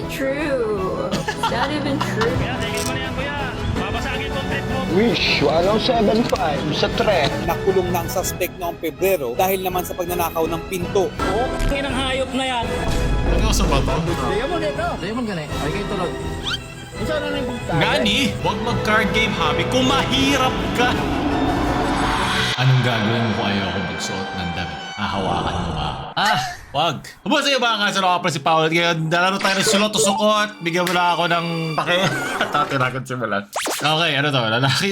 true. It's not even true. Kuya, tigil mo na yan, kuya. Babasagin ko ang trip mo. Wish 107.5 sa tren. Nakulong na ang suspect noong Pebrero dahil naman sa pagnanakaw ng pinto. Oh, kinang hayop na yan. Seryoso ba to? Diamond gani. Ay kayo tulog. Gani, huwag mag-card game hobby kung mahirap ka. Anong gagawin mo kung ayaw ko magsuot ng damit? Hahawakan mo ba? Wag. Abo sa'yo ba nga sa nakapal si Paul? Ngayon, dalaro tayo ng sulot o sukot. Bigyan mo na ako ng pake. Tatirakan simulan. Okay, ano to? Lalaki.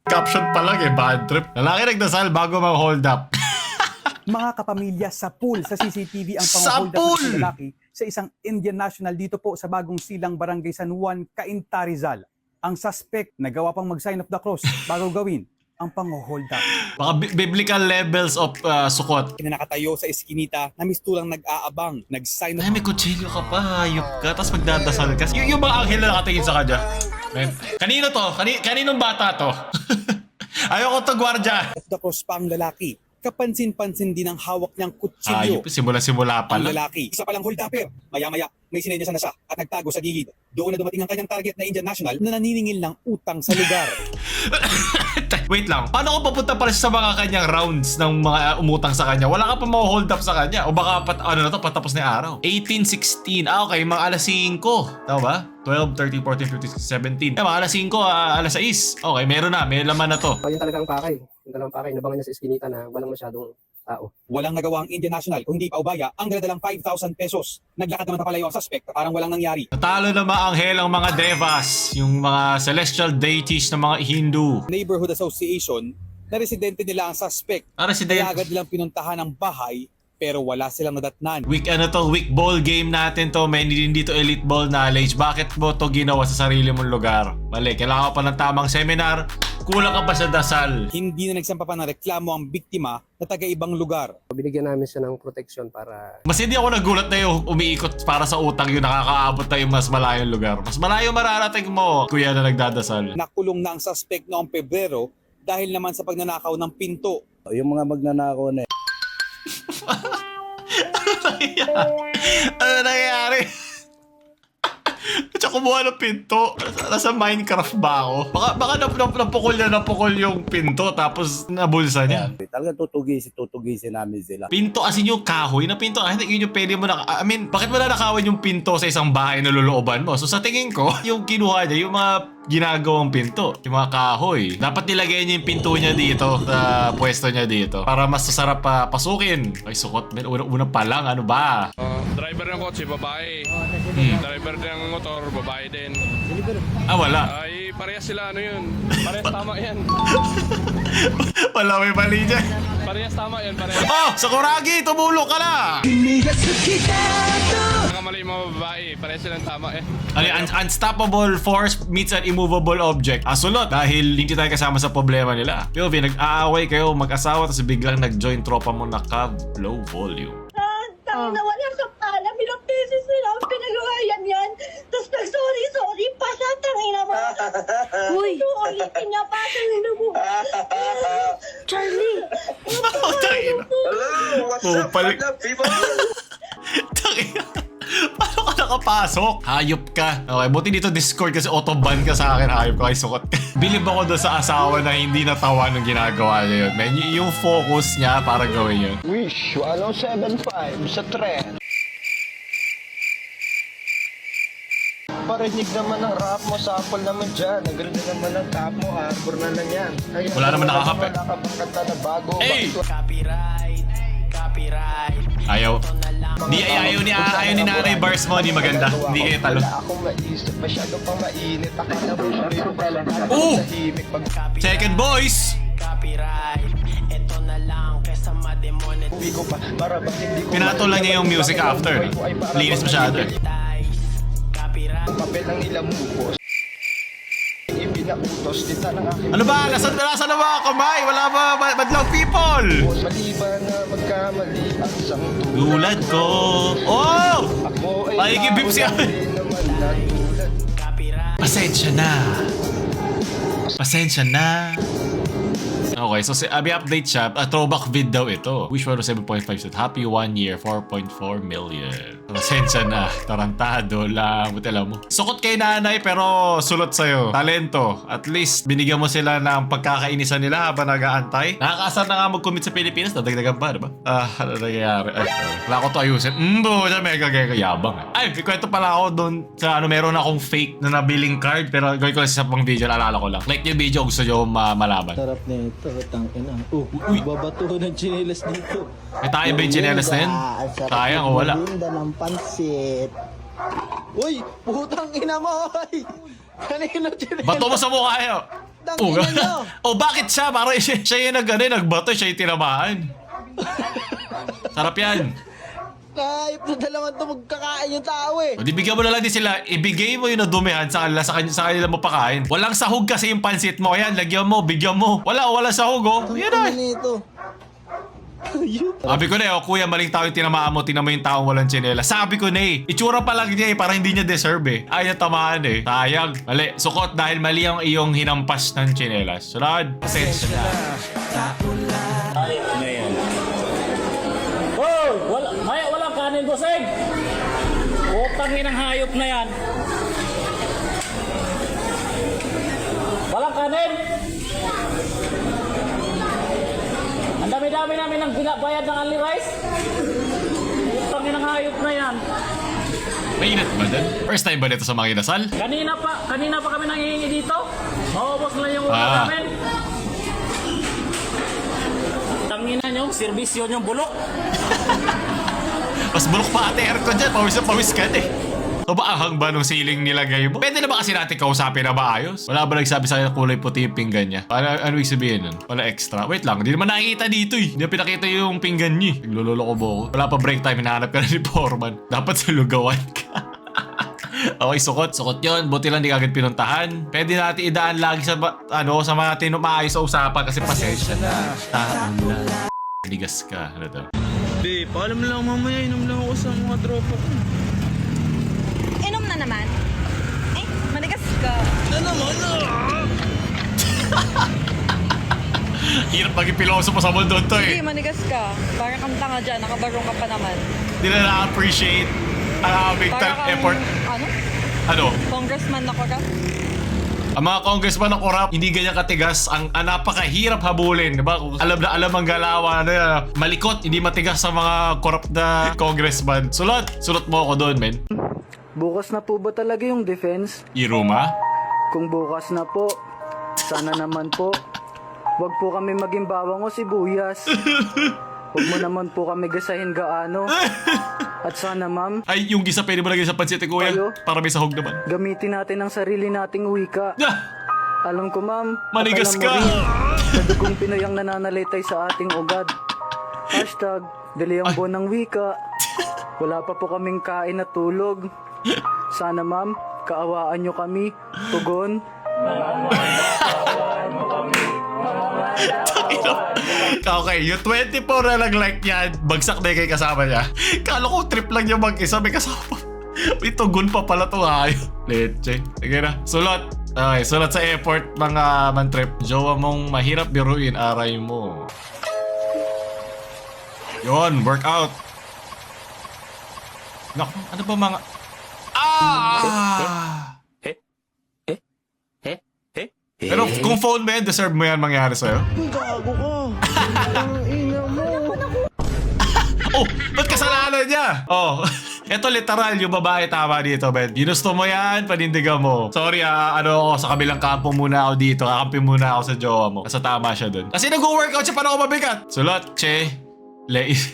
Caption pa lang eh, bad trip. Lalaki nagdasal bago mag-hold up. Mga kapamilya sa pool sa CCTV ang Sa pang-hold up pool! ng lalaki sa isang Indian national dito po sa Bagong Silang, Barangay San Juan, Cainta, Rizal. Ang suspect nagawa pang mag-sign of the cross bago gawin ang pang-hold up. Baka biblical levels of sukot. Nakatayo sa eskinita na mistulang nag-aabang, nag-sign Ay, may kutsilyo ka pa, hayop ka, tapos magdadasal ka. Yung mga anghel na nakatingin sa kanya. Man, kanino to? Kaninong bata to? Ayoko to, gwardya. of the cross pa ang lalaki. Kapansin-pansin din ang hawak niyang kutsilyo. Ayop, simula-simula pa Ang lang. lalaki, isa palang hold upper. Maya-maya, may sinenyasan na siya at nagtago sa gilid. Doon na dumating ang kanyang target na Indian national na naniningil ng utang sa lugar. Wait lang, paano ko papunta pala sa mga kanyang rounds ng mga umutang sa kanya? Wala ka pa hold up sa kanya? O baka patapos na yung araw? 18, 16, okay, mga alas 5. Tama ba? 12, 13, 14, 15, 16, 17. Mga alas 5, alas 6. Okay, meron na, may laman na to. Yun talagang pakay. Yung talagang pakay. Nabangan niya sa eskinita na walang masyadong tao. Walang nagawa ang Indian national kung hindi pa ubaya ang daladalang 5,000 pesos. Naglakad naman papalayo ang suspect, parang walang nangyari. Natalo na maanghel ang mga devas, yung mga celestial deities ng mga Hindu. Neighborhood Association na residente nila ang suspect. Resident. Kaya agad nilang pinuntahan ang bahay pero wala silang nadatnan. Week ball game natin to, may hindi to elite ball knowledge. Bakit mo to ginawa sa sarili mong lugar? Mali, kailangan pa ng tamang seminar. Kulang ka pa sa dasal. Hindi na nagsampa pa ng reklamo ang biktima na taga-ibang lugar. Binigyan namin siya ng protection para Mas hindi ako nagulat na yung umiikot para sa utang yung nakakaabot na yung mas malayong lugar. Mas malayo mararating mo, kuya na nagdadasal. Nakulong na ang suspect noong Pebrero dahil naman sa pagnanakaw ng pinto. Yung mga magnanakaw na Ano nangyayari? Tsaka kumuha ng pinto. Nasa Minecraft ba ako? Baka napukol yung pinto tapos nabulsa niya. talaga tutugisin namin sila. Pinto as in yung kahoy na pinto. Hindi yun yung pwede mo na... I mean, bakit mo na nakawin yung pinto sa isang bahay na lulooban mo? So sa tingin ko, yung kinuha niya, yung mga ginagawang pinto, yung mga kahoy. Dapat nilagay niya yung pinto niya dito sa pwesto niya dito para mas masarap pa pasukin. Ay, sukot. Una pa lang, ano ba? Driver ng kotse, babae. Driver ng motor, babae din. Wala. Ay, parehas sila, ano yun? Parehas tama yan. Wala, may mali dyan. Parehas tama yan, parehas. Oh, Sakuragi, tumulong ka na! Nakamali yung mga babae, parehas silang tama eh. Ano yun? Unstoppable force meets an immovable object. Sunod, dahil hindi tayo kasama sa problema nila. POV, nag-aaway kayo mag-asawa tapos biglang nag-join tropa mo na cab, low volume. Na wala sa pala, bilang beses nila ang pinagawayan yan. Tapos nag-sorry pa siya, tangina mo. Uy! Ulitin niya pa, tangina mo. Charlie! Tangina. Pupalik. Tangina. Paano ka nakapasok? Hayop ka. Okay, buti dito Discord kasi autoban ka sa akin. Hayop ka, ay sukot ka. Bilib ako doon sa asawa na hindi natawa nung ginagawa niya yun. Man, yung focus niya para gawin yun. Wish 107.5 sa tren. Parinig naman ang rap mo, sample naman dyan. Nagrinig naman ang tap mo, arbor na lang yan. Kaya Wala naman nakakape. Wala ka pang kanta na bago. Hey! Ayaw. Ayaw ni Nanay Bars mo, di maganda. Hindi kayo talo. Wala akong maisip, masyado pang mainit. Akala mo siya pala Oh! tahimik pag Second boys! uwi ko pa. Para ba hindi ko Pinatol lang niya yung music after. Linis masyado. Ang papel ng ilang mukos. Ipinautos dita ng aking Ano ba? Nasaan na ba kamay? Wala ba? Badlaw people! maliban na magkamali ang sangto. Tulad ko. Oh! Ako ay Pakikibip siya. hindi naman natulad. Pasensya na. Pasensya na. Okay, so may update siya. Throwback vid daw ito. Wish 107.5 said, happy 1 year, 4.4 million. Pasensya na, tarantado lang, buti alam mo. Sukot kay nanay pero sulot sa'yo. Talento. At least binigyan mo sila ng pagkakainisan nila habang nag-aantay. Nakakaasar na nga mag-commit sa Pilipinas, nadagdagan pa, diba? Ano nangyayari? Ay, wala ko to ayusin. Buta, mega yabang. Ay, may kwento pala ako doon sa meron akong fake na nabiling card pero gawin ko lang sa pang video, naalala ko lang. Like yung video, gusto nyo malaman. Sarap na ito, tangina. Babato ng chinelas dito. May tayo ba yung chinelas na yun? Sayang o wala. Linda ng pansit. Uy, putang ina mo, oy! Kanino chinelas? Bato mo sa mukha yun. Tangina nyo! Oh, bakit siya? Parang siya yung nagbato, siya yung tinamaan. Sarap yan. Kahit na dalaman to magkakain yung tao eh. O di bigyan mo na lang din sila, ibigay mo yung nadumihan sa kanila mo pakain. Walang sahog kasi yung pansit mo. Ayan, lagyan mo, bigyan mo. Wala sahog oh. Yan na. Nito. Sabi ko na kuya, maling tao yung tinamaan mo, tingnan mo yung taong walang tsinela. Sabi ko na itsura pa lang niya parang hindi niya deserve Ayaw niya tamaan Sayang. Mali, sukot dahil mali ang iyong hinampas ng tsinelas. Sunod, pasensya na. Oh, walang kanin, bossing. Utangin ang hayop na yan. Walang kanin. Ang dami-dami namin ang binabayad ng only rice. Utangin ang hayop na yan. Mainit ba din? First time ba dito sa mga inasal? Kanina pa kami nangihingi dito. Maubos na yung ulam namin. Tanginan yung serbisyo yung bulok. Mas bulok pa ate aircon dyan, pawis na pawis ka O ba ahang ba nung ceiling nilagay mo? Pwede na ba kasi natin kausapin na maayos? Wala ba nagsabi sa akin na kulay puti yung pinggan niya? Ano ibig sabihin nun? Wala extra? Wait lang, hindi naman nakikita dito Hindi na pinakita yung pinggan niya. Naglulolo ko ba ako? Wala pa break time, hinahanap ka na ni Foreman. Dapat sa lugawan ka. Okay, sukot yun. Buti lang di agad pinuntahan. Pwede natin idaan lagi sa sa mga maayos sa usapan kasi pasensya na. Nigas ka. Ano to? Di, paalam lang mamaya. Inom lang ako sa mga tropa ko. Inom na naman. Manigas ka. Hirap maging piloso pa sa mundo to Hindi, manigas ka. Parang kang tanga dyan, nakabarong ka pa naman. Hindi na na-appreciate ang big time effort. Ano? Congressman na ka? Ang mga congressman ng korap, hindi ganyan katigas. Ang napakahirap habulin. Diba? Alam na alam ang galawan. Malikot, hindi matigas sa mga korap na congressman. Sulot mo ako doon, men. Bukas na po ba talaga yung defense? Iruma? Kung bukas na po, sana naman po. Huwag po kami maging bawang o sibuyas. Huwag mo naman po kami gasahin gaano. At sana ma'am, Ay, yung gisa pwede mo lagay sa pansit kuya. Ayo. Para may sahog naman. gamitin natin ang sarili nating wika. Alam ko ma'am, Manigas at alam ka. mo rin, sa dugong Pinoy ang nananalitay sa ating ugad. Hashtag, dali ang buwan ng wika. Wala pa po kaming kain at tulog. Sana ma'am, kaawaan nyo kami. Tugon. Okay, yung 24 na nag-like yan, bagsak na yung kay kasama niya. Kala ko trip lang yung mag-isa, may kasama. May tugon pa pala itong hayop. Leche. Sige na, sulat. Okay, sulat sa airport mga man-trip. Jowa mong mahirap biruin, aray mo. Yun, workout. Naku, ano ba mga... Pero kung phone mo yan, deserve mo yan mangyari sa'yo. Gago ka. Ang ina mo. Oh, ba't kasalanan niya? Oh, eto literal yung babae tama dito, Ben. Ginusto mo yan, panindigan mo. Sorry ako sa kabilang kampo muna ako dito. Kakampi muna ako sa jowa mo. Kasi tama siya dun. Kasi nag-workout siya, paano ako mabigat? Sulot, che, leis.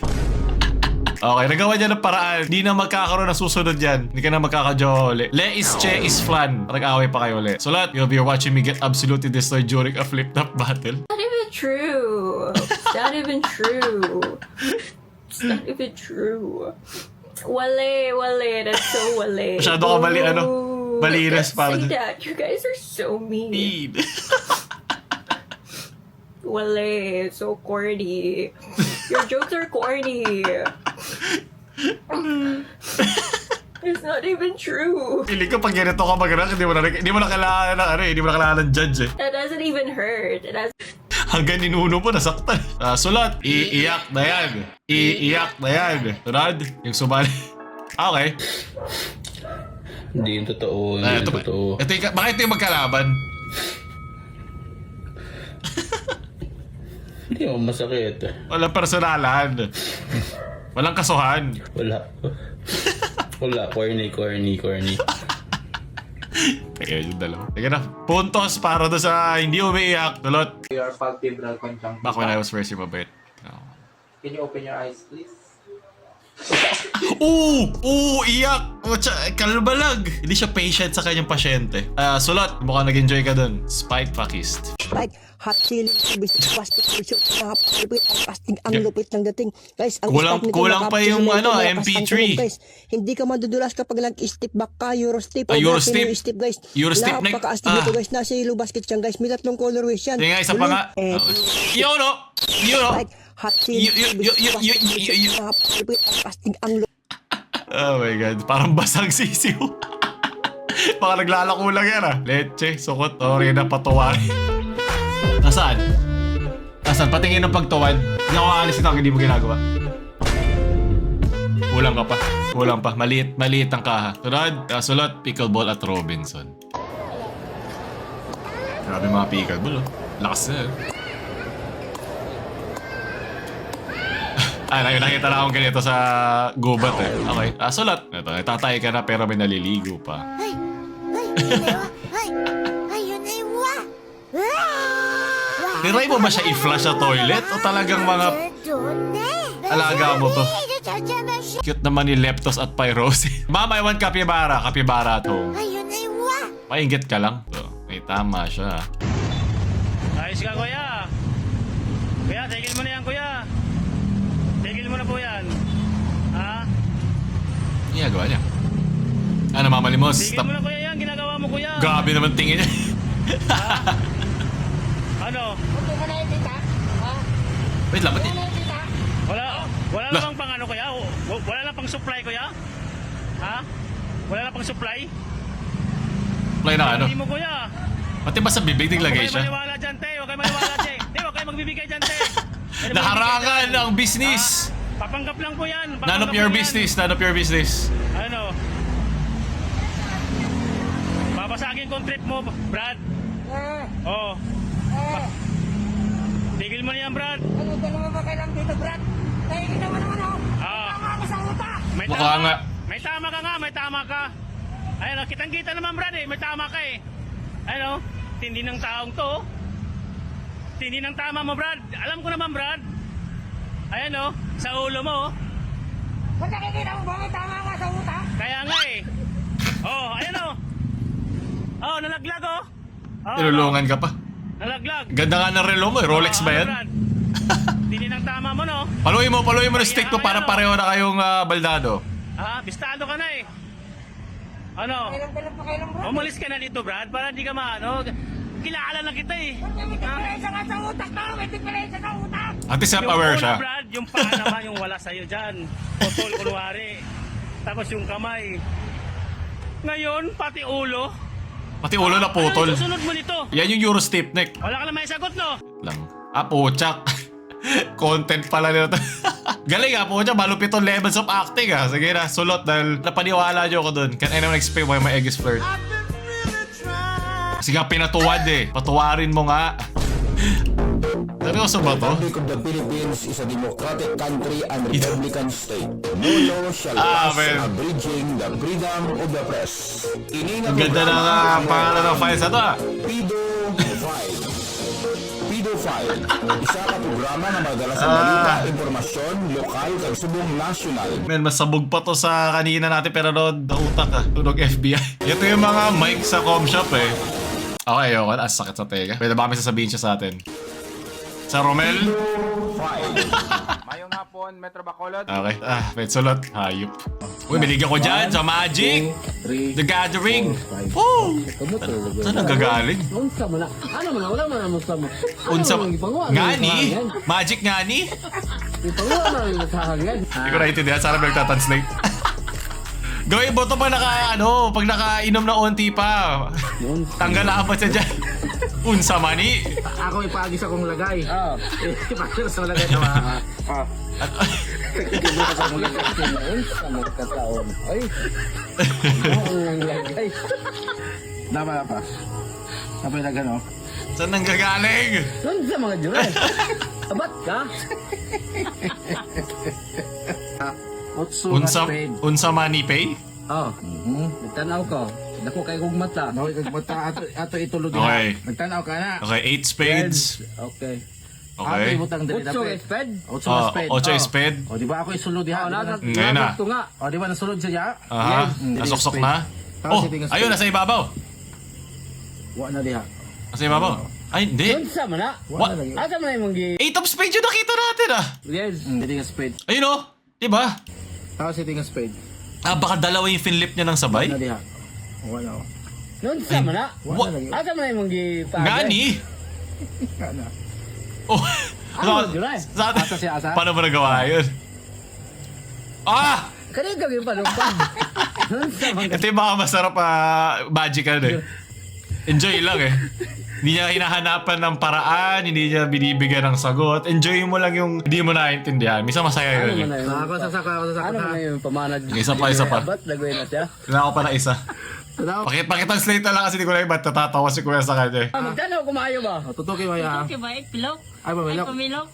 Okay, nagawa niya ng paraan. Hindi na magkakaroon ng susunod yan. Hindi ka na magkakajowa uli. Le is che is flan. Nag-away pa kayo uli. Sulat, you'll be watching me get absolutely destroyed during a flip-top battle. Not even true. It's not even true. It's not even true. Wale. That's so wale. Masyado ka malinis para Say dyan. that. You guys are so mean. Mean. Wale. So corny. Your jokes are corny. It's not even true. Piling ko pag ganito ka mag-rank, hindi mo na kailangan ng hindi mo na kailangan ng judge That doesn't even hurt. It has. Hanggang ninuno mo, nasaktan. Sulat, iiyak na yan. Iiyak na yan. Sunod, yung sumali. Okay. Hindi yung totoo. Hindi yung totoo. Bakit ito yung magkalaban? Hindi mo masakit. Walang personalan. Walang kasuhan. Wala. Wala. Corny. Kaya yung dalawa. Sige na. Puntos para doon sa hindi umiiyak. Dulot. Your palpebral conjunctiva. Back when I was first yung mabait. Can you open your eyes, please? Iyak! Kalbalag! Hindi siya patient sa kanyang pasyente. Sulot, mukhang nag-enjoy ka dun. Spike Pakist. Like, hot chili, plastic, plastic, ang lupit ng dating. Guys, ang Kulang pa yung MP3. Guys, hindi ka madudulas kapag nag-step back ka, Eurostep. Eurostep? Eurostep, guys. Eurostep na- Napaka-astig nito, guys. Nasa yellow basket siyan, guys. May tatlong colorways yan. Sige nga, isa pa nga. Yun o! Like, hot chili, plastic, ang lupit. Oh my god, parang basang sisiw. Baka naglalako lang yan Leche, sukot, na patuwari. Nasaan? Patingin ng pagtuwad. Hindi ako aalis ito, hindi mo ginagawa. Kulang pa. Maliit ang kaha. Sulot, pickleball at Robinson. Grabe mga pickleball Lakas na nakita na akong ganito sa gubat Okay, sulat. Ito, tatay ka na pero may naliligo pa. Tiray mo ba siya i-flush sa toilet? O talagang mga alaga mo to? Cute naman ni Leptos at Pyrosis. Mama, I want capybara at home. Painggit ka lang. May tama siya. Ayos ka, kuya. Kuya, tigil mo na yan, kuya. Tigil mo na po yan. Ha? Ginagawa niya. Mamalimos. Tigil mo na, kuya, yan. Ginagawa mo, kuya. Grabe naman tingin niya. Ano? Wait lang, ba't Wala na bang pang ano, kuya? Wala na pang supply, kuya? Ha? Wala na pang supply? Play na ano? Hindi mo, kuya. Pati ba sa bibig naglagay siya? Huwag kayo maniwala dyan, te. Huwag kayo maniwala dyan. Huwag kayo magbibigay dyan, te. Naharangan ang business! Papanggap lang po yan. None of your business. Ano? Babasagin kong trip mo, Brad. Oo. Tigil mo na yan, Brad. Ano ba naman ba kailang dito, Brad? Tigil naman ako. Tama ako sa uta. Mukha nga. May tama ka. Ayun, kitang-kita naman, Brad May tama ka Ayun, tindi ng taong to. Tindi ng tama mo, Brad. Alam ko naman, Brad. Ayan sa ulo mo. Ba't nakikita mo ba? May tama ka sa uta? Kaya nga ayan nalaglag Tinulungan ka pa. Nalaglag. Ganda nga ng relo mo Rolex ba yan? Brad. Tindi ng tama mo, no? Paluin mo ng stick to para pareho na kayong baldado. Bistado ka na Ano? Kailan, Brad? Umalis ka na dito, Brad, para di ka kilala na kita May diferensya nga sa utak na! May diferensya sa utak! Ate self-aware siya. Brad, yung paa naman yung wala sa'yo dyan. Putol, kunwari. Tapos yung kamay. Ngayon, pati ulo. Pati ulo na putol. Ano susunod mo nito? Yan yung Eurostipnik. Wala ka na may sagot, no? Lang. Puchak. Content pala nito. Galing Puchak. Malupit ang levels of acting Sige na, sulot dahil napaniwala niyo ako dun. Can anyone explain why my egg is flirt? Sige nga, pinatuwad Patuwarin mo nga. Seryoso ba to? The Republic of the Philippines is a democratic country and Republican state. No law shall pass abridging the freedom of the press. Ang ganda ng pangalan ng files na to Pedophile. Isa ka programa na madala sa balita, informasyon, lokal, kag subong national. Men, masabog pa to sa kanina natin pero nautak Tunog FBI. Ito yung mga mic sa com shop Okay, sakit sa tega. Pwede ba kami sasabihin siya sa atin? Sa Romel? Mayong hapon, Metro Bacolod. Okay. Wait, sulot. Hayop. Uy, milig ako dyan sa Magic. The Gathering. Woo! Saan ang gagaling? Unsa mo na? Ano mo na? Wala mo na mo sa mo. Unsa? Ngani? Magic ngani? Ipanguha mo na sa hangyan. Hindi ko naintindihan. Sana may nagtatranslate. Gawin mo to pag pag nakainom na onti pa. Tanggal na apat siya dyan. Unsa mani? Ako ipagis akong lagay. Ipagis akong lagay. Sa mga kasinoon, sa mga kataon. Ay, ang lagay. Dapat pa. Dapat na gano'n. Saan nanggagaling? Doon sa mga juray. Abat ka? Unsa money pay? Oh, nagtanaw ko. Dako kay kong mata. Kay kong mata ato itulod Okay. Nagtanaw ka na. Okay, 8 spades. Okay. Okay. Otso spade? Otso Oh, spade. 8 spade. O, di ba ako isulod diha? Ngayon na. O, di ba nasulod siya? Aha, nasuksok na. Oh, ayun, nasa ibabaw. Wa na diha. Nasa ibabaw. Ay, hindi. Unsa man na? What? Asa man yung mga 8 of spades yung nakita natin ah. Yes. Sitting a spade. Ayun oh, diba? Tao sitting a spade. Ah, baka dalawa yung finlip niya ng sabay? Wa na diha. Wala. Unsa man na? Asa man yung mga Gani? Oh, Ano, July? Asa siya, asa? paano ba nagawa yun? Ah! Kanina gawin pa nung pan. Unsa man Ito yung mga masarap magical eh. Enjoy lang eh. Hindi niya hinahanapan ng paraan, hindi niya binibigyan ng sagot. Enjoy mo lang yung hindi mo naiintindihan. Minsan masaya yun. Ako sasaka. Ano man yung pamanad? Isa pa. Ba't nagawin na siya? Wala ko pa na isa. Pakitranslate na lang kasi di ko lang ba't natatawa si Kuya sa kanya. Magtanaw kumayo ba? Tutukin mo ya. Okay ba? Pilok? Ay, pamilok. Pamilok?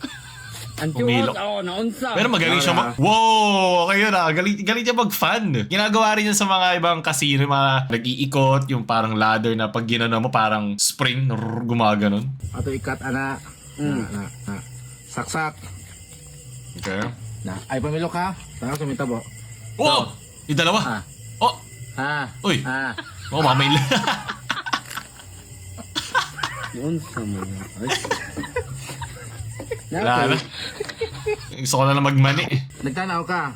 Pumilok. Oo, naunsa. Pero magaling siya Wow! Okay yun ah. Galing siya mag-fun. Ginagawa rin yan sa mga ibang casino, mga nag-iikot, yung parang ladder na pag ginano mo parang spring, gumaganon. Ato ikat, ana. Na. Saksak. Okay. Na. Ay, pamilok ha. Tara, sumitabo. Wow! Yung dalawa. Oh! Uy! Oh, mamay lang. Yun sa mga. Wala na. Gusto ko na lang magmani. Nagtanaw ka.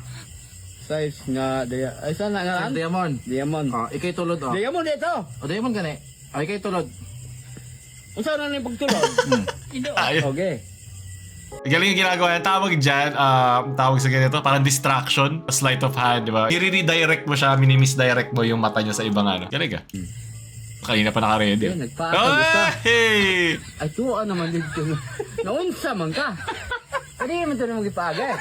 Size nga dia. Ay sana nga diamond. Diamond. Oh, ikay tulod oh. Diamond dito. Oh, diamond gani. Oh, ikay tulod. Unsa na ni pagtulod? Okay. Galing yung ginagawa yan. Tawag dyan, tawag sa ganito, parang distraction, sleight of hand, di ba? I-redirect mo siya, mini-misdirect mo yung mata niya sa ibang ano. Galing ka. Kanina pa naka-ready. Hey! Ay, tuwa naman dito. Naunsa man ka. Pwede naman ito na mag-ipagay.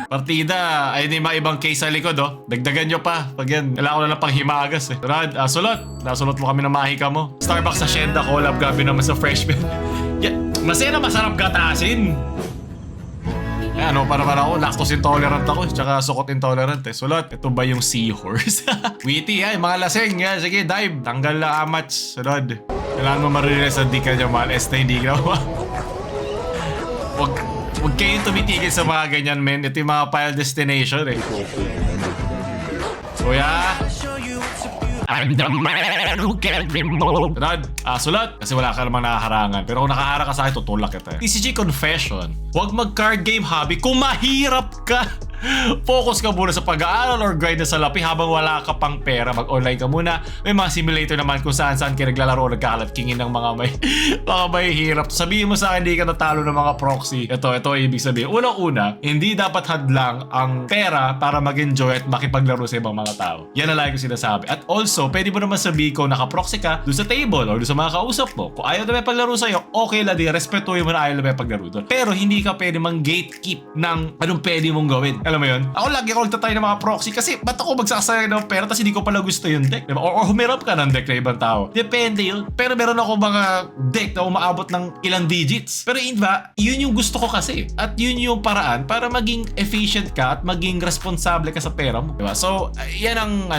Partida, ay di mga ibang case sa likod oh. Dagdagan nyo pa. Pag yan, kailangan ko na lang pang himagas eh. Rad, sulot. Nasulot mo kami ng mahika mo. Starbucks sa Shenda collab, gabi naman sa freshman. Masaya na masarap gatasin. Eh, ano, para ako, lactose intolerant ako, tsaka sukot intolerant eh. Sulot, ito ba yung seahorse? Witty, ay, mga lasing, yan. Sige, dive. Tanggal na amats. Sulot. Kailangan mo marinig sa di ka niya mahal. Esta, hindi ka naman. Huwag kayong tumitigil sa mga ganyan, men. Ito yung mga file destination eh. Kuya? I'm the man who can't be moved. Sulat. Kasi wala ka namang nakaharangan. Pero kung nakaharang ka sa akin, tutulak kita. TCG Confession. Huwag mag-card game hobby kung mahirap ka. Focus ka muna sa pag-aaral or grind na salapi habang wala ka pang pera. Mag-online ka muna. May mga simulator naman kung saan-saan kayo naglalaro, nagkakalat-kingin ng mga may hirap. Sabihin mo sa akin, hindi ka natalo ng mga proxy. Ito ibig sabihin. Unang-una, hindi dapat hadlang ang pera para mag-enjoy at makipaglaro sa ibang mga tao. Yan na lagi ko sinasabi. At also, pwede mo naman sabihin kung nakaproxy ka doon sa table or doon sa mga kausap mo. Kung ayaw na may paglaro sa'yo, okay lang din. Respetuhin mo na ayaw na may paglaro doon. Pero hindi ka pwede mang-gatekeep ng anong pwede mong gawin. Alam mo yun? Ako lagi ako nagtatry ng mga proxy kasi ba't ako magsasayang ng pera tapos hindi ko pala gusto yung deck, diba? Or humirap ka ng deck na ibang tao. Depende yun. Pero meron ako mga deck na umaabot ng ilang digits. Pero iba, yun yung gusto ko kasi. At yun yung paraan para maging efficient ka at maging responsable ka sa pera mo. Diba? So, yan ang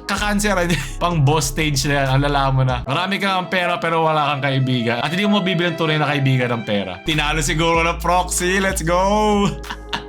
kaka-answer pang boss stage na yan. Alala mo na. Marami kang pera pero wala kang kaibigan. At hindi mo mabibili ang tunay na kaibigan ng pera. Tinalo siguro ng proxy. Let's go!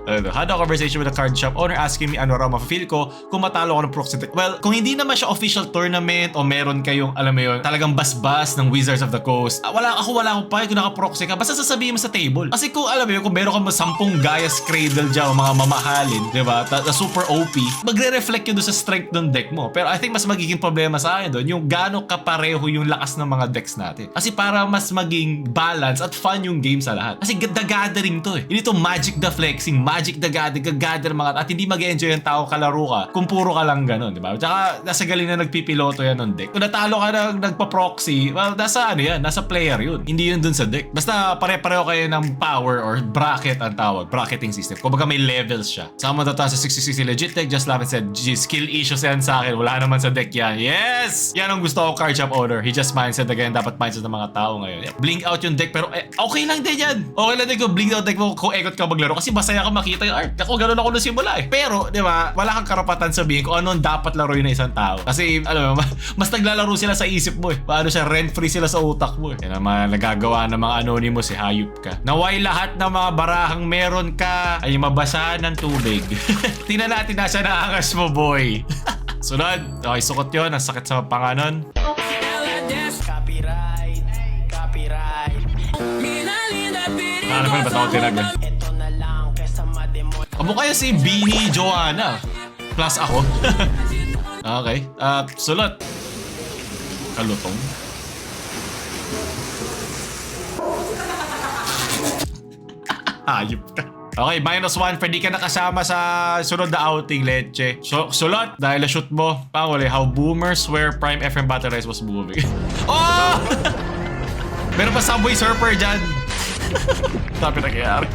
Had a conversation with a card shop owner asking me ano raw ma-feel ko kung matalo ko ng proxy. Well, kung hindi naman siya official tournament o meron kayong, alam mo yun, talagang basbas ng Wizards of the Coast, wala akong pa kung naka-proxy ka. Basta sasabihin mo sa table. Kasi kung alam mo yun, kung meron ka 10 Gaia's Cradle dyan o mga mamahalin, diba? Na super OP, magre-reflect yun doon sa strength ng deck mo. Pero I think mas magiging problema sa akin doon yung gaano kapareho yung lakas ng mga decks natin. Kasi para mas maging balance at fun yung game sa lahat. Kasi the gathering to eh. Hindi to Magic the Flexing, Magic the Gathering, gather mga at hindi mag-enjoy yung tao kalaro ka kung puro ka lang ganun, di ba? Tsaka nasa galing na nagpipiloto yan ng deck. Kung natalo ka na nagpa-proxy, well, nasa ano yan, nasa player yun. Hindi yun dun sa deck. Basta pare-pareho kayo ng power or bracket ang tawag, bracketing system. Kumbaga may levels siya. Saan mo tataas sa 60-60 legit deck, just love and said, skill issues yan sa akin, wala naman sa deck yan. Yes! Yan ang gusto ko card shop owner. He just mindset again, dapat mindset ng mga tao ngayon. Blink out yung deck pero okay lang din yan. Okay lang din kung blink out deck mo kung ekot ka maglaro kasi masaya ka makita yung art. Ako ganun ako nung simula eh. Pero, di ba, wala kang karapatan sabihin kung anong dapat laruin ng isang tao. Kasi, alam mo, mas naglalaro sila sa isip mo eh. Paano siya, rent-free sila sa utak mo eh. Yan ang mga nagagawa ng mga anonymous eh, hayop ka. Naway lahat ng mga barahang meron ka ay mabasahan ng tubig. Tingnan natin nasa naangas mo, boy. Sunod. Okay, sukot yun. Ang sakit sa panganon. Ano ba ba't ako tinaga? Amo kaya si Beanie Joanna. Plus ako. Okay. Sulot. Kalutong. Hayop ka. Okay, -1 pwede ka nakasama sa sunod na outing, Leche. Sulot, dahil na-shoot mo. Panguli, how boomers swear Prime FM Battle Rise was moving. Oh! Meron pa Subway Surfer dyan. Sabi na kayari.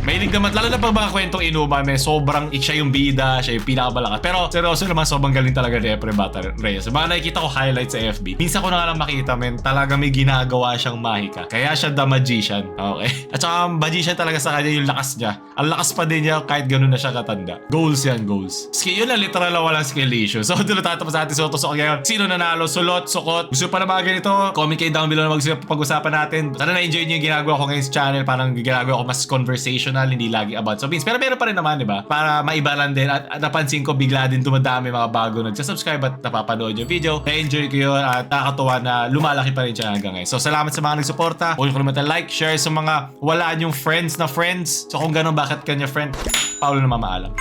Mahilig naman, lalo na pag mga kwentong inuman, may sobrang siya yung bida, siya yung pinakamalakas. Pero seryoso naman, sobrang galing talaga ni Efren Battle Reyes. Mga nakikita ko highlights sa FB. Minsan ko na nga lang makita, men, talaga may ginagawa siyang mahika. Kaya siya the magician. Okay? At saka magician talaga sa kanya yung lakas niya. Ang lakas pa din niya kahit ganun na siya katanda. Goals yan, goals. Skill yun na, literal na walang skill issue. So, doon natatapos sa ating Soto ngayon. Sino nanalo? Sulot, sukot. Gusto pa na mga ganito? Comment kayo down below na pag-usapan natin. Sana na-enjoy niyo yung ginagawa ko ngayon sa channel. Parang ginagawa ko mas conversational, hindi lagi about sa beans. Pero meron pa rin naman, di ba? Para maiba lang din. At napansin ko bigla din dumadami mga bago nagsasubscribe at napapanood yung video. Na-enjoy ko yun at nakakatuwa na lumalaki pa rin siya hanggang ngayon. So, salamat sa mga nagsuporta. Huwag niyo kalimutan like, share sa mga wala niyong friends na friends. So, kung ganun, bakit kanya friend? Paulo na mamaalam.